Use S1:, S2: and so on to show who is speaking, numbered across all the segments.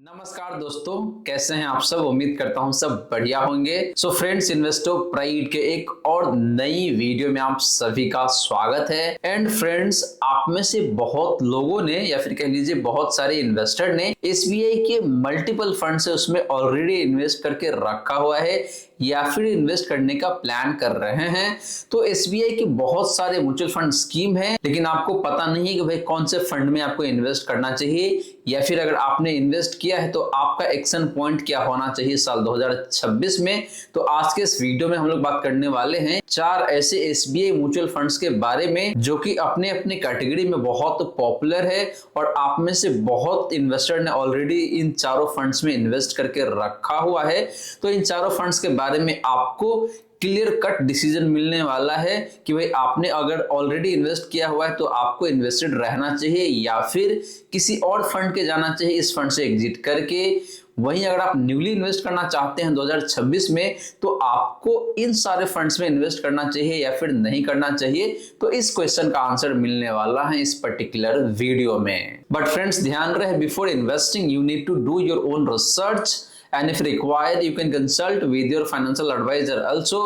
S1: नमस्कार दोस्तों, कैसे हैं आप सब। उम्मीद करता हूं सब बढ़िया होंगे। सो फ्रेंड्स, इन्वेस्टो प्राइड के एक और नई वीडियो में आप सभी का स्वागत है। एंड फ्रेंड्स, आप में से बहुत लोगों ने या फिर कह लीजिए बहुत सारे इन्वेस्टर ने एसबीआई के मल्टीपल फंड से उसमें ऑलरेडी इन्वेस्ट करके रखा हुआ है या फिर इन्वेस्ट करने का प्लान कर रहे हैं। तो एसबीआई के बहुत सारे म्यूचुअल फंड स्कीम है, लेकिन आपको पता नहीं है कि भाई कौन से फंड में आपको इन्वेस्ट करना चाहिए, या फिर अगर आपने इन्वेस्ट किया है तो आपका एक्शन पॉइंट क्या होना चाहिए साल 2026 में। तो आज के इस वीडियो में हम लोग बात करने वाले हैं 4 ऐसे एसबीआई म्यूचुअल फंड्स के बारे में जो कि अपने अपने कैटेगरी में बहुत पॉपुलर है और आप में से बहुत इन्वेस्टर ने ऑलरेडी इन चारों फंड्स में इन्वेस्ट करके रखा हुआ है। तो इन चारों फंड्स के बारे में आपको क्लियर कट डिसीजन मिलने वाला है कि भाई आपने अगर ऑलरेडी इन्वेस्ट किया हुआ है तो आपको इन्वेस्टेड रहना चाहिए या फिर किसी और फंड के जाना चाहिए इस फंड से एग्जिट करके। वहीं अगर आप न्यूली इन्वेस्ट करना चाहते हैं 2026 में तो आपको इन सारे फंड्स में इन्वेस्ट करना चाहिए या फिर नहीं करना चाहिए। तो इस क्वेश्चन का आंसर मिलने वाला है इस पर्टिकुलर वीडियो में। बट फ्रेंड्स, ध्यान रहे, before investing you need to do your own research and if required you can consult with your financial advisor also।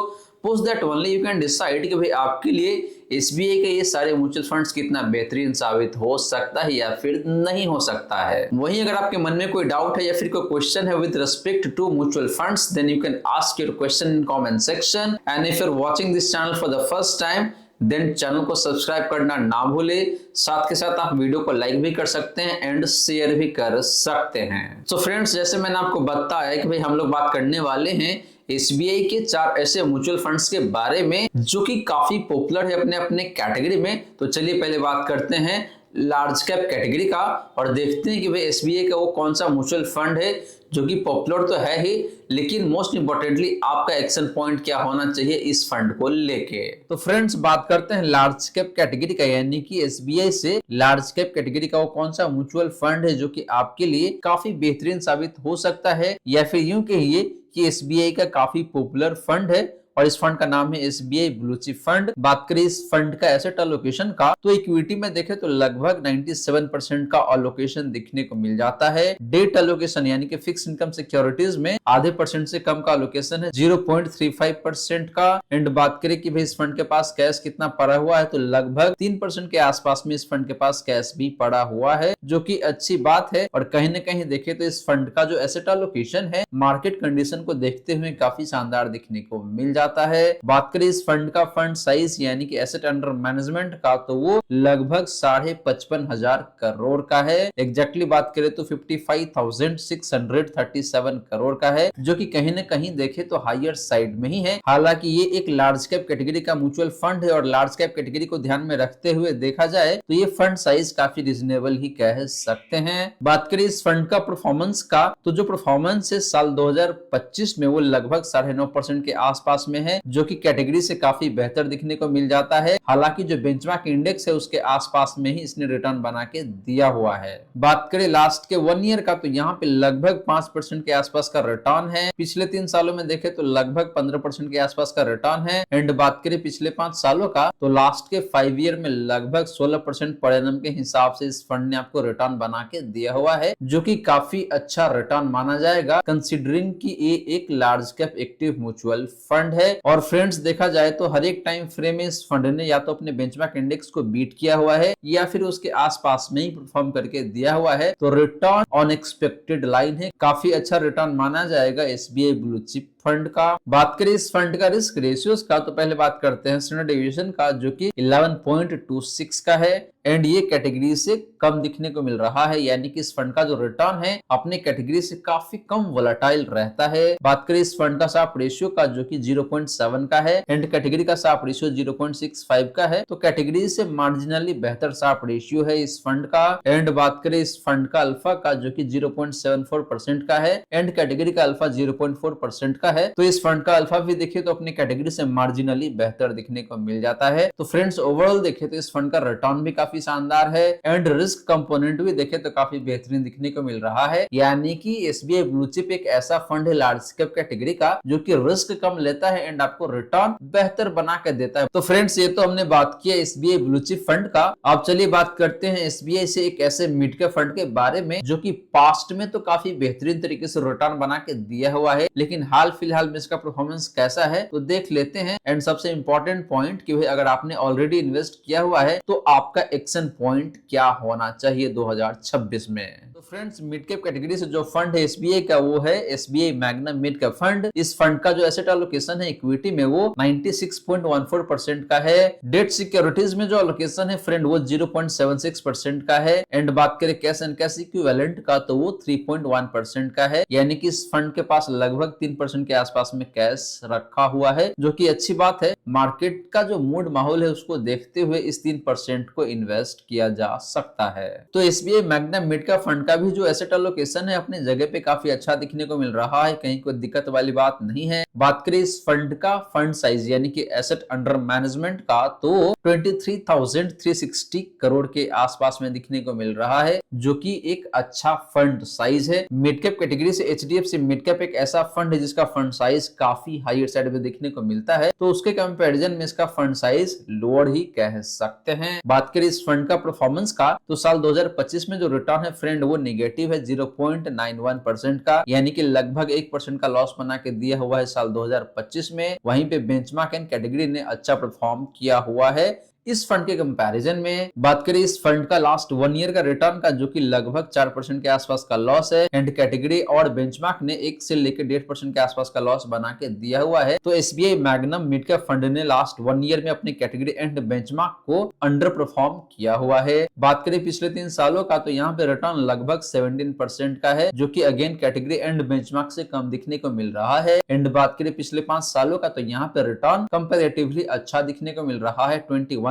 S1: post that only you can decide कि भाई आपके लिए एसबीआई के ये सारे म्यूचुअल फंड्स कितना बेहतरीन साबित हो सकता है या फिर नहीं हो सकता है। वहीं अगर आपके मन में कोई डाउट है या फिर कोई क्वेश्चन है with respect to mutual funds, then you can ask your question in comment section. And if you are watching this channel for the first time then channel को सब्सक्राइब करना ना भूले। साथ के साथ आप वीडियो को लाइक भी कर सकते हैं एंड शेयर भी कर सकते हैं। तो फ्रेंड्स, जैसे मैंने आपको बताया कि भाई हम लोग बात करने वाले हैं एसबीआई के 4 ऐसे म्यूचुअल फंड्स के बारे में जो कि काफी पॉपुलर है अपने अपने कैटेगरी में। तो चलिए पहले बात करते हैं लार्ज कैप कैटेगरी का और देखते हैं कि भाई एसबीआई का वो कौन सा म्यूचुअल फंड है जो कि पॉपुलर तो है ही, लेकिन मोस्ट इंपॉर्टेंटली आपका एक्शन पॉइंट क्या होना चाहिए इस फंड को लेके। तो फ्रेंड्स, बात करते हैं लार्ज कैप कैटेगरी का, यानी कि एसबीआई से लार्ज कैप कैटेगरी का वो कौन सा म्यूचुअल फंड है जो कि आपके लिए काफी बेहतरीन साबित हो सकता है, या फिर यूं कहिए कि एसबीआई का काफी पॉपुलर फंड है और इस फंड का नाम है एसबीआई ब्लू चिप फंड। बात करें इस फंड का एसेट एलोकेशन का, तो इक्विटी में देखें तो लगभग 97% का एलोकेशन दिखने को मिल जाता है। डेट एलोकेशन यानी कि फिक्स इनकम सिक्योरिटीज में आधे % से कम का एलोकेशन है, 0.35% का। एंड बात करें कि भाई इस फंड के पास कैश कितना पड़ा हुआ है, तो लगभग 3% के आसपास में इस फंड के पास कैश भी पड़ा हुआ है, जो कि अच्छी बात है। और कहीं न कहीं देखें तो इस फंड का जो एसेट एलोकेशन है मार्केट कंडीशन को देखते हुए काफी शानदार दिखने को मिल जाता है। बात करें इस फंड का फंड साइज यानी कि एसेट अंडर मैनेजमेंट का, तो वो लगभग 55,500 करोड़ का है। एग्जैक्टली बात करें तो 55,637 करोड़ का है, जो कि कहीं न कहीं देखे तो हायर साइड में ही है। हालांकि ये एक लार्ज कैप कैटेगरी का म्यूचुअल फंड है और लार्ज कैप कैटेगरी को ध्यान में रखते हुए देखा जाए तो ये फंड साइज काफी रिजनेबल ही कह सकते हैं। बात करें इस फंड का परफॉर्मेंस का, तो जो परफॉर्मेंस है साल 2025 में वो लगभग 9.5% के आसपास में है, जो कि कैटेगरी से काफी बेहतर दिखने को मिल जाता है। हालांकि जो बेंचमार्क इंडेक्स है उसके आसपास में ही इसने रिटर्न बना के दिया हुआ है। बात करें लास्ट के 1 ईयर का, तो यहाँ पे लगभग 5% के आसपास का रिटर्न है। पिछले 3 सालों में देखें तो लगभग 15% के आसपास का रिटर्न है। एंड बात करें पिछले 5 सालों का, तो लास्ट के 5 ईयर में लगभग 16% पर एनम के हिसाब से इस फंड ने आपको रिटर्न बना के दिया हुआ है, जो कि काफी अच्छा रिटर्न माना जाएगा कंसिडरिंग कि ये एक large cap active mutual fund है। और फ्रेंड्स, देखा जाए तो हर एक टाइम फ्रेम में इस फंड ने या तो अपने बेंचमार्क इंडेक्स को बीट किया हुआ है या फिर उसके आसपास में ही परफॉर्म करके दिया हुआ है। तो रिटर्न ऑन एक्सपेक्टेड लाइन है, काफी अच्छा रिटर्न माना जाएगा एसबीआई ब्लू चिप फंड का। बात करें इस फंड का रिस्क रेशियोज का, तो पहले बात करते हैं स्टैंडर्ड डेविएशन का, जो कि 11.26 का है। एंड ये कैटेगरी से कम दिखने को मिल रहा है, यानी कि इस फंड का जो रिटर्न है अपने कैटेगरी से काफी कम वोलेटाइल रहता है। बात करें इस फंड का शार्प रेशियो का, जो कि 0.7 का है। एंड कैटेगरी का शार्प रेशियो 0.65 का है, तो कैटेगरी से मार्जिनली बेहतर शार्प रेशियो है इस फंड का। एंड बात करें इस फंड का अल्फा का, जो कि 0.74% का है। एंड कैटेगरी का अल्फा 0.4% का है, तो इस फंड का अल्फा भी देखिए तो अपनी कैटेगरी से मार्जिनली बेहतर दिखने को मिल जाता है। तो फ्रेंड्स, ओवरऑल देखें तो इस फंड का रिटर्न भी काफी काफी शानदार है एंड रिस्क कंपोनेंट भी देखे तो काफी बेहतरीन दिखने को मिल रहा है। यानी कि एसबीआई ब्लू चिप एक ऐसा फंड है लार्ज कैप कैटेगरी का जो कि रिस्क कम लेता है एंड आपको रिटर्न बेहतर बना के देता है। तो फ्रेंड्स ये तो हमने बात की एसबीआई ब्लू चिप फंड का। अब चलिए बात करते हैं एसबीआई से एक ऐसे मिड कैप फंड के बारे में जो कि पास्ट में तो काफी बेहतरीन तरीके से रिटर्न बना के दिया हुआ है, लेकिन हाल फिलहाल में इसका परफॉर्मेंस कैसा है तो देख लेते हैं। एंड सबसे इंपॉर्टेंट पॉइंट कि भाई अगर आपने ऑलरेडी इन्वेस्ट किया हुआ है तो आपका एक्शन पॉइंट क्या होना चाहिए 2026 में। तो फ्रेंड्स मिड कैप कैटेगरी से जो फंड है एसबीआई का वो है SBI magnum mid cap fund. इस फंड का जो एसेट एलोकेशन है इक्विटी में वो 96.14% का है। डेट सिक्योरिटीज में जो एलोकेशन है फ्रेंड वो 0.76% का है। एंड बात करें कैश एंड कैश इक्विवेलेंट का तो वो 3.1% का है। यानी कि इस फंड के पास लगभग 3% के आसपास में कैश रखा हुआ है, जो कि अच्छी बात है। मार्केट का जो मूड माहौल है उसको देखते हुए इस 3% को इन्वेस्ट किया जा सकता है। तो SBI magnum mid cap fund का भी जो एसेट एलोकेशन है अपनी जगह पे काफी अच्छा दिखने को मिल रहा है, कहीं कोई दिक्कत वाली बात नहीं है। बात करें इस फंड का फंड साइज यानी कि एसेट अंडर मैनेजमेंट का तो 23,360 करोड़ के आसपास में दिखने को मिल रहा है, जो कि एक अच्छा फंड साइज है। मिड कैप कैटेगरी से एचडीएफसी मिड कैप एक ऐसा फंड है जिसका फंड साइज काफी हायर साइड में दिखने को मिलता है, तो उसके कंपैरिजन में इसका फंड साइज लोअर ही कह सकते हैं। बात करें इस फंड का परफॉर्मेंस का तो साल 2025 में जो रिटर्न है फ्रेंड वो नेगेटिव है 0.91% का, यानी कि लगभग 1% का लॉस बना के दिया हुआ है साल 2025 में। वहीं पे बेंचमार्क एंड कैटेगरी ने अच्छा परफॉर्म किया हुआ है इस फंड के कंपैरिजन में। बात करें इस फंड का लास्ट 1 ईयर का रिटर्न का जो कि लगभग 4% के आसपास का लॉस है एंड कैटेगरी और बेंचमार्क ने 1 से लेकर 1.5% के आसपास का लॉस बना के दिया हुआ है। तो SBI magnum mid cap fund ने लास्ट 1 ईयर में अपनी कैटेगरी एंड बेंचमार्क को अंडर परफॉर्म किया हुआ है। बात करें पिछले 3 सालों का तो यहाँ पे रिटर्न लगभग 17% का है, जो कि अगेन कैटेगरी एंड बेंचमार्क से कम दिखने को मिल रहा है। एंड बात करें पिछले 5 सालों का तो यहाँ पे रिटर्न कंपैरेटिवली अच्छा दिखने को मिल रहा है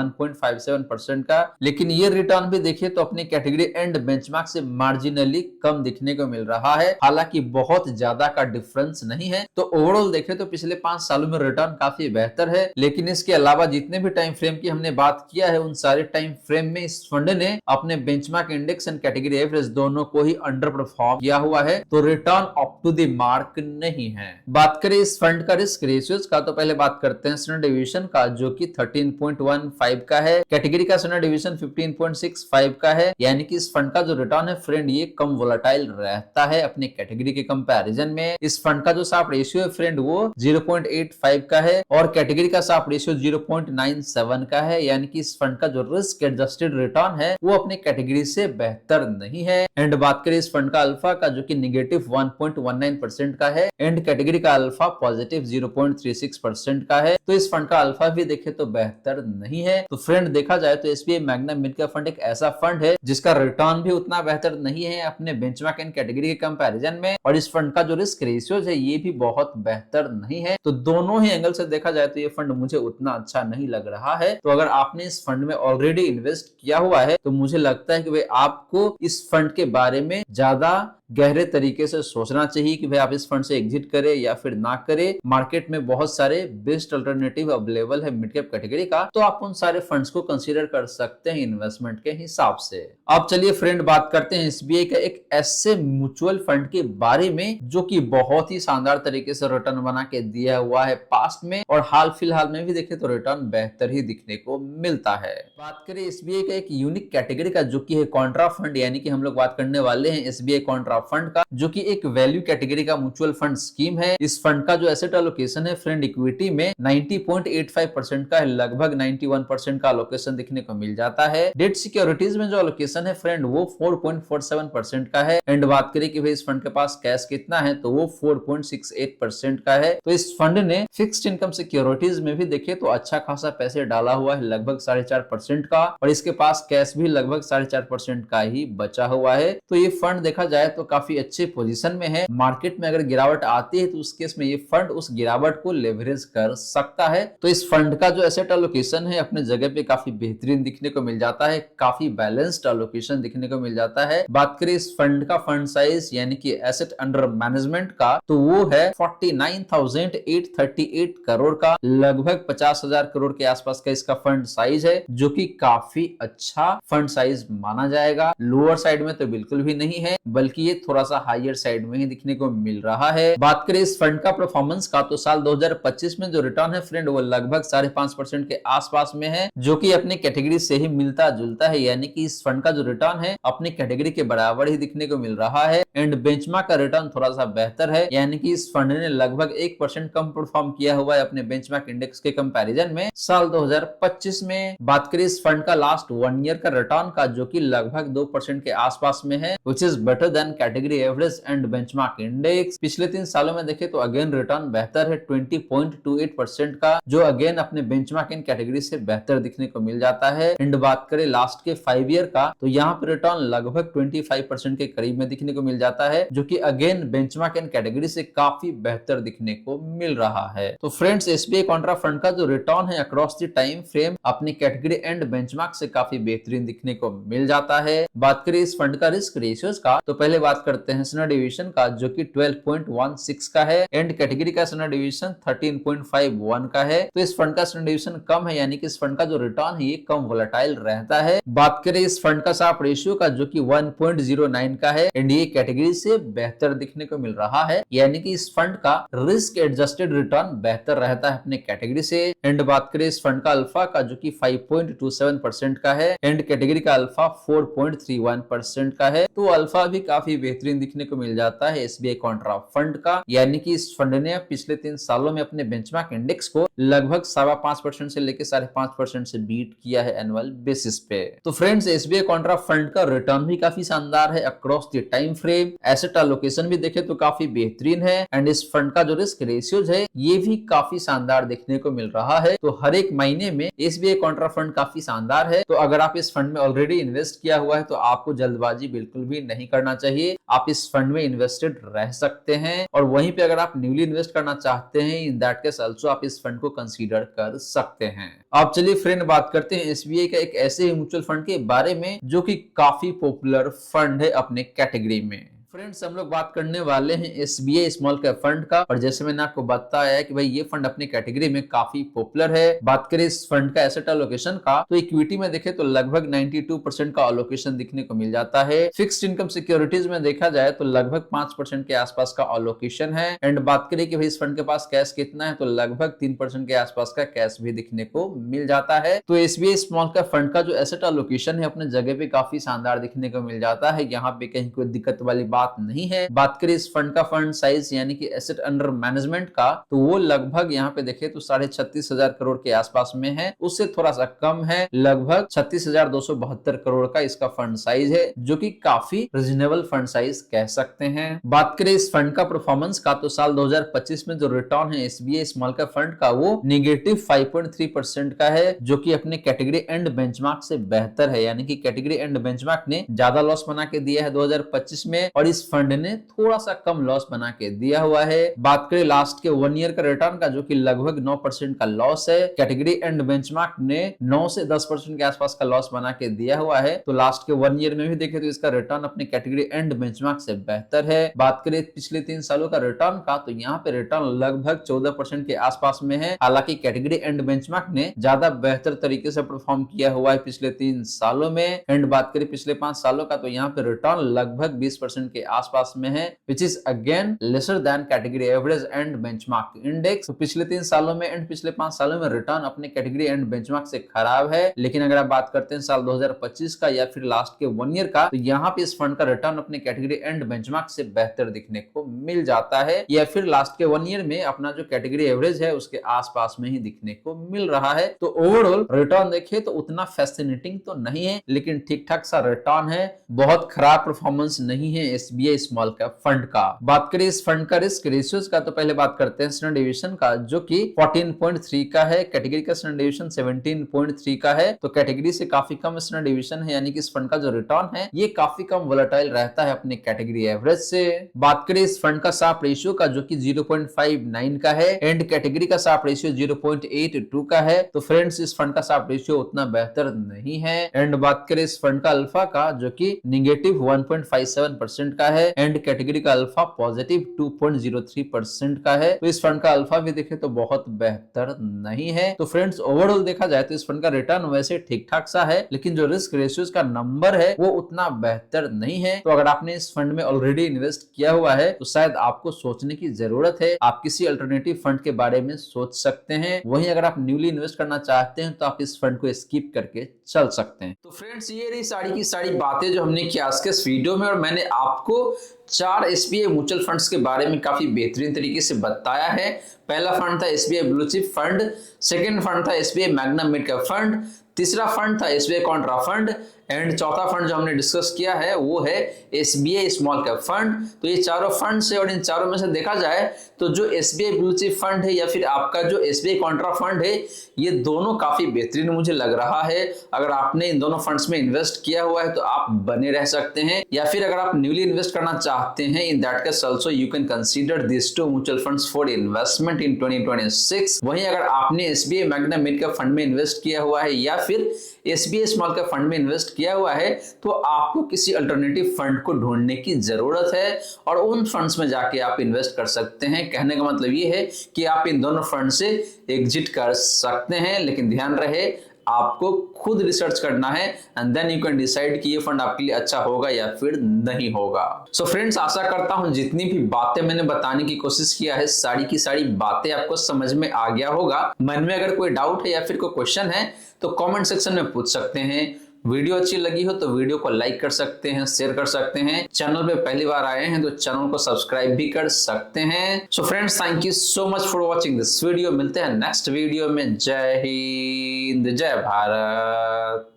S1: 1.57% का, लेकिन ये रिटर्न भी देखिए तो अपनी कैटेगरी एंड बेंचमार्क से मार्जिनली कम दिखने को मिल रहा है। हालांकि बहुत ज्यादा का डिफरेंस नहीं है। तो ओवरऑल देखें तो पिछले 5 सालों में रिटर्न काफी बेहतर है, लेकिन इसके अलावा जितने भी टाइम फ्रेम की हमने बात किया है उन सारे टाइम फ्रेम में इस फंड ने अपने benchmark index and category average दोनों को ही अंडर परफॉर्म किया हुआ है, तो return up to the mark नहीं है। बात करें इस फंड का रिस्क रेशियोज का तो पहले बात करते हैं स्टैंडर्ड डिवीजन का जो कि 13.15 का है। कैटेगरी का स्टैंडर्ड डिवीजन 15.65 का है, यानी कि इस फंड का जो रिटर्न है फ्रेंड ये कम वोलेटाइल रहता है अपनी कैटेगरी के कंपैरिजन में। इस फंड का जो साफ रेशियो है फ्रेंड वो 0.85 का है और कैटेगरी का साफ रेशियो 0.97 का है, यानी कि इस फंड का जो रिस्क एडजस्टेड रिटर्न है वो अपनी कैटेगरी से बेहतर नहीं है। एंड बात करें इस फंड का अल्फा का जो कि नेगेटिव 1.19% का है एंड कैटेगरी का अल्फा पॉजिटिव 0.36% का है, तो इस फंड का अल्फा भी देखे तो बेहतर नहीं है। तो फ्रेंड देखा जाए तो SBI magnum mid cap fund एक ऐसा फंड है जिसका रिटर्न भी उतना बेहतर नहीं है अपने बेंचमार्क एंड कैटेगरी के कंपैरिजन में, और इस फंड का जो रिस्क रेशियोज है ये भी बहुत बेहतर नहीं है। तो दोनों ही एंगल से देखा जाए तो ये फंड मुझे उतना अच्छा नहीं लग रहा है। तो अगर आपने इस फंड में ऑलरेडी इन्वेस्ट किया हुआ है तो मुझे लगता है कि भाई आपको इस फंड के बारे में ज्यादा गहरे तरीके से सोचना चाहिए कि भाई आप इस फंड से एग्जिट करें या फिर ना करें। मार्केट में बहुत सारे बेस्ट अल्टरनेटिव अवेलेबल है मिड कैप कैटेगरी का, तो आप उन सारे फंड्स को कंसीडर कर सकते हैं इन्वेस्टमेंट के हिसाब से। अब चलिए फ्रेंड बात करते हैं एसबीआई का एक ऐसे म्यूचुअल फंड के बारे में जो कि बहुत ही शानदार तरीके से रिटर्न बना के दिया हुआ है पास्ट में, और हाल फिलहाल में भी देखें तो रिटर्न बेहतर ही दिखने को मिलता है। बात करें एसबीआई का एक यूनिक कैटेगरी का जो कि है कॉन्ट्रा फंड, यानी कि हम लोग बात करने वाले हैं एसबीआई कॉन्ट्रा फंड का जो कि एक वैल्यू कैटेगरी का म्यूचुअल फंड स्कीम है। इस फंड का जो एसेट एलोकेशन है फ्रेंड इक्विटी में 90.85% का है, लगभग 91% का एलोकेशन दिखने को मिल जाता है। डेट सिक्योरिटीज में जो एलोकेशन है फ्रेंड वो 4.47% का है। एंड बात करें कि भाई इस फंड के पास कैश कितना है तो वो 4.68% का है। तो इस फंड ने फिक्स्ड इनकम सिक्योरिटीज में भी देखे तो अच्छा खासा पैसे डाला हुआ है, लगभग 4.5% का, और इसके पास कैश भी लगभग 4.5% का ही बचा हुआ है। तो ये फंड देखा जाए तो तो काफी अच्छे पोजीशन में है। मार्केट में अगर गिरावट आती है तो उस केस में ये फंड उस गिरावट को लेवरेज कर सकता है। तो इस फंड का जो एसेट एलोकेशन है अपने जगह पे काफी बेहतरीन दिखने को मिल जाता है, काफी बैलेंस्ड एलोकेशन दिखने को मिल जाता है। बात करें इस फंड का फंड साइज यानी कि एसेट अंडर मैनेजमेंट का, तो वो है 49,838 करोड़ का, लगभग 50,000 करोड़ के आसपास का इसका फंड साइज है, जो कि काफी अच्छा फंड साइज माना जाएगा। लोअर साइड में तो बिल्कुल भी नहीं है, बल्कि ये थोड़ा सा हायर साइड में ही दिखने को मिल रहा है। बात करें इस फंड का परफॉर्मेंस का, तो साल 2025 में जो रिटर्न है फ्रेंड वो लगभग 5.5% के आसपास में है, जो कि अपनी कैटेगरी से ही मिलता जुलता है। यानी कि इस फंड का जो रिटर्न है अपनी कैटेगरी के बराबर ही दिखने को मिल रहा है। एंड बेंचमार्क का रिटर्न थोड़ा सा बेहतर है, यानी कि इस फंड ने लगभग 1% कम परफॉर्म किया हुआ है अपने बेंचमार्क इंडेक्स के कंपैरिजन में साल 2025 में। बात करें इस फंड का लास्ट 1 ईयर का रिटर्न का, जो कि लगभग 2% के आसपास में है, which is better than category average and benchmark index. पिछले 3 सालों में देखें तो अगेन रिटर्न बेहतर है 20.28% का, जो अगेन अपने बेंचमार्क इन कैटेगरी से बेहतर दिखने को मिल जाता है। एंड बात करें लास्ट के 5 ईयर का, तो यहाँ पे रिटर्न लगभग 25% के करीब में दिखने को मिल जाता है, जो कि अगेन बेंचमार्क इन कैटेगरी से काफी बेहतर दिखने को मिल रहा है। तो फ्रेंड्स एसबीआई कॉन्ट्रा फंड का जो रिटर्न है अक्रॉस द टाइम फ्रेम अपनी कैटेगरी एंड बेंचमार्क से काफी बेहतरीन दिखने को मिल जाता है। बात करें इस फंड का रिस्क रेशियोज का, तो पहले बात करते हैं स्टैंडर्ड डिवीजन का, जो कि 12.16 का है, एंड कैटेगरी का स्टैंडर्ड डिवीजन 13.51 का है। तो इस फंड का स्टैंडर्ड डिवीजन कम है, यानी कि इस फंड का जो रिटर्न है ये कम वोलेटाइल रहता है। बात करें इस फंड का शार्प रेशियो का, जो कि 1.09 का है, एंड ये कैटेगरी से बेहतर दिखने को मिल रहा है, यानी कि इस फंड का रिस्क एडजस्टेड रिटर्न बेहतर रहता है अपने कैटेगरी से। एंड बात करें इस फंड का अल्फा का, जो कि 5.27% का है, एंड कैटेगरी का अल्फा 4.31% का है। तो अल्फा भी काफी बेहतरीन दिखने को मिल जाता है एसबीआई कॉन्ट्रा फंड का, यानी कि इस फंड ने पिछले 3 सालों में अपने बेंचमार्क इंडेक्स को लगभग 5.25% से लेकर 5.5% से बीट किया है एनुअल बेसिस पे। तो फ्रेंड्स एसबीआई कॉन्ट्रा फंड का रिटर्न भी काफी शानदार है across the time frame. Asset allocation भी देखे तो काफी बेहतरीन है, एंड इस फंड का जो रिस्क रेशियोज है ये भी काफी शानदार देखने को मिल रहा है। तो हर एक महीने में एसबीआई कॉन्ट्रा फंड काफी शानदार है। तो अगर आप इस फंड में ऑलरेडी इन्वेस्ट किया हुआ है तो आपको जल्दबाजी बिल्कुल भी नहीं करना चाहिए, आप इस फंड में इन्वेस्टेड रह सकते हैं। और वहीं पे अगर आप न्यूली इन्वेस्ट करना चाहते हैं, इन दैट केस आल्सो आप इस फंड को कंसीडर कर सकते हैं। अब चलिए फ्रेंड बात करते हैं एसबीआई का एक ऐसे म्यूचुअल फंड के बारे में जो कि काफी पॉपुलर फंड है अपने कैटेगरी में। फ्रेंड्स हम लोग बात करने वाले हैं एसबीआई स्मॉल कैप फंड का, और जैसे मैंने आपको बताया कि भाई ये फंड अपनी कैटेगरी में काफी पॉपुलर है। बात करें इस फंड का एसेट एलोकेशन का, तो इक्विटी में देखें तो लगभग 92% का एलोकेशन दिखने को मिल जाता है। फिक्स्ड इनकम सिक्योरिटीज में देखा जाए तो लगभग 5% के आसपास का एलोकेशन है। एंड बात करें कि भाई इस फंड के पास कैश कितना है, तो लगभग 3% के आसपास का कैश भी दिखने को मिल जाता है। तो एसबीआई स्मॉल कैप फंड का जो एसेट एलोकेशन है अपने जगह पे काफी शानदार दिखने को मिल जाता है, यहाँ पे कहीं कोई दिक्कत वाली बात नहीं है। बात करें इस फंड का फंड साइज यानी कि एसेट अंडर मैनेजमेंट का, तो वो लगभग यहाँ पे देखें तो 36,500 करोड़ के आसपास में है, उससे थोड़ा सा कम है, लगभग 36,272 करोड़ का इसका फंड साइज है, जो कि काफी रिजनेबल फंड साइज कह सकते हैं। बात करें इस फंड का परफॉर्मेंस का, तो साल 2025 में जो रिटर्न है एसबीआई स्मॉल कैप फंड का वो -5.3% का है, जो कि अपने कैटेगरी एंड बेंचमार्क से बेहतर है। यानी कि कैटेगरी एंड बेंचमार्क ने ज्यादा लॉस बना के दिया है 2025 में, और इस फंड ने थोड़ा सा कम लॉस बना के दिया हुआ है। बात करें लास्ट के 1 ईयर का रिटर्न का, जो कि लगभग 9% का लॉस है, कैटेगरी एंड बेंचमार्क ने 9 से 10% के आसपास का लॉस बना के दिया हुआ है। तो लास्ट के 1 ईयर में भी देखें तो इसका रिटर्न अपने कैटेगरी एंड बेंचमार्क से बेहतर है। बात करें पिछले 3 सालों का रिटर्न का, तो यहाँ पे रिटर्न लगभग 14% के आसपास में है। हालांकि कैटेगरी एंड बेंचमार्क ने ज्यादा बेहतर तरीके से परफॉर्म किया हुआ है पिछले 3 सालों में। एंड बात करें पिछले 5 सालों का, तो यहाँ पे रिटर्न लगभग 20% के आसपास में है, which is again lesser than category average and benchmark index। तो पिछले 3 सालों में एंड पिछले 5 सालों में रिटर्न अपने कैटेगरी एंड बेंचमार्क से खराब है। लेकिन अगर आप बात करते हैं साल 2025 का या फिर लास्ट के 1 ईयर का, तो यहाँ पे इस फंड का रिटर्न अपने कैटेगरी एंड बेंचमार्क से बेहतर दिखने को मिल जाता है, या फिर लास्ट के 1 ईयर में अपना जो कैटेगरी एवरेज है उसके आसपास में ही दिखने को मिल रहा है। तो ओवरऑल रिटर्न देखे तो उतना फैसिनेटिंग तो नहीं है, लेकिन ठीक ठाक सा रिटर्न है, बहुत खराब परफॉर्मेंस नहीं है SBI SBI small cap fund का। बात करें इस फंड का रिस्क रेशियोज का, तो पहले बात करते हैं स्टैंडर्ड डेविएशन का, जो कि 14.3 का है। कैटेगरी का स्टैंडर्ड डेविएशन 17.3 का है, तो कैटेगरी से काफी कम स्टैंडर्ड डेविएशन है, यानी कि इस फंड का जो रिटर्न है ये काफी कम वोलेटाइल रहता है अपने कैटेगरी एवरेज से। बात करें इस फंड का साफ रेशियो का, जो कि 0.59 का है, एंड कैटेगरी का साफ रेशियो 0.82 का है। तो फ्रेंड्स इस फंड का साफ रेशियो उतना बेहतर नहीं है। एंड बात करें इस फंड का अल्फा का, जो कि -1.57% का है, एंड कैटेगरी का अल्फा पॉजिटिव 2.03% का है। तो इस फंड का अल्फा भी देखे तो बहुत बेहतर नहीं है। तो फ्रेंड्स ओवरऑल देखा जाए तो इस फंड का रिटर्न वैसे ठीक ठाक सा है, लेकिन जो रिस्क रेशियोज का नंबर है वो उतना बेहतर नहीं है। तो अगर आपने इस फंड में ऑलरेडी इन्वेस्ट किया हुआ है तो शायद आपको सोचने की जरूरत है, आप किसी अल्टरनेटिव फंड के बारे में सोच सकते हैं। वहीं अगर आप न्यूली इन्वेस्ट करना चाहते हैं तो आप इस फंड को स्किप करके चल सकते हैं। तो फ्रेंड्स ये रही सारी की सारी बातें जो हमने की आज के इस वीडियो में, और मैंने आपको 4 SBI म्यूचुअल फंड्स के बारे में काफी बेहतरीन तरीके से बताया है। पहला फंड था SBI blue chip fund, second fund था SBI Magnum mid cap fund, तीसरा फंड था SBI कॉन्ट्रा फंड, एंड चौथा फंड जो हमने डिस्कस किया है वो है SBI स्मॉल कैप फंड। तो ये चारों फंड है, और इन चारों में से देखा जाए तो जो SBI ब्लू चिप फंड है या फिर आपका जो SBI कॉन्ट्रा फंड है, ये दोनों काफी बेहतरीन मुझे लग रहा है। अगर आपने इन दोनों फंड्स में इन्वेस्ट किया हुआ है तो आप बने रह सकते हैं, या फिर अगर आप न्यूली इन्वेस्ट करना चाहते हैं, in that case also you can consider this two mutual funds for investment in 2026। वहीं अगर आपने SBI Magnum mid cap fund में इन्वेस्ट किया हुआ है या फिर SBI स्मॉल कैप फंड में इन्वेस्ट किया हुआ है, तो आपको किसी अल्टरनेटिव फंड को ढूंढने की जरूरत है और उन फंड्स में जाके आप इन्वेस्ट कर सकते हैं। कहने का मतलब ये है कि आप इन दोनों फंड से एग्जिट कर सकते हैं, लेकिन ध्यान रहे आपको खुद रिसर्च करना है, and then you can decide कि ये फंड आपके लिए अच्छा होगा या फिर नहीं होगा। सो फ्रेंड्स आशा करता हूं जितनी भी बातें मैंने बताने की कोशिश किया है, सारी की सारी बातें आपको समझ में आ गया होगा। मन में अगर कोई डाउट है या फिर कोई क्वेश्चन है तो कमेंट सेक्शन में पूछ सकते हैं। वीडियो अच्छी लगी हो तो वीडियो को लाइक कर सकते हैं, शेयर कर सकते हैं। चैनल पे पहली बार आए हैं तो चैनल को सब्सक्राइब भी कर सकते हैं। So friends thank you so much for watching this video. मिलते हैं नेक्स्ट वीडियो में। जय हिंद, जय भारत।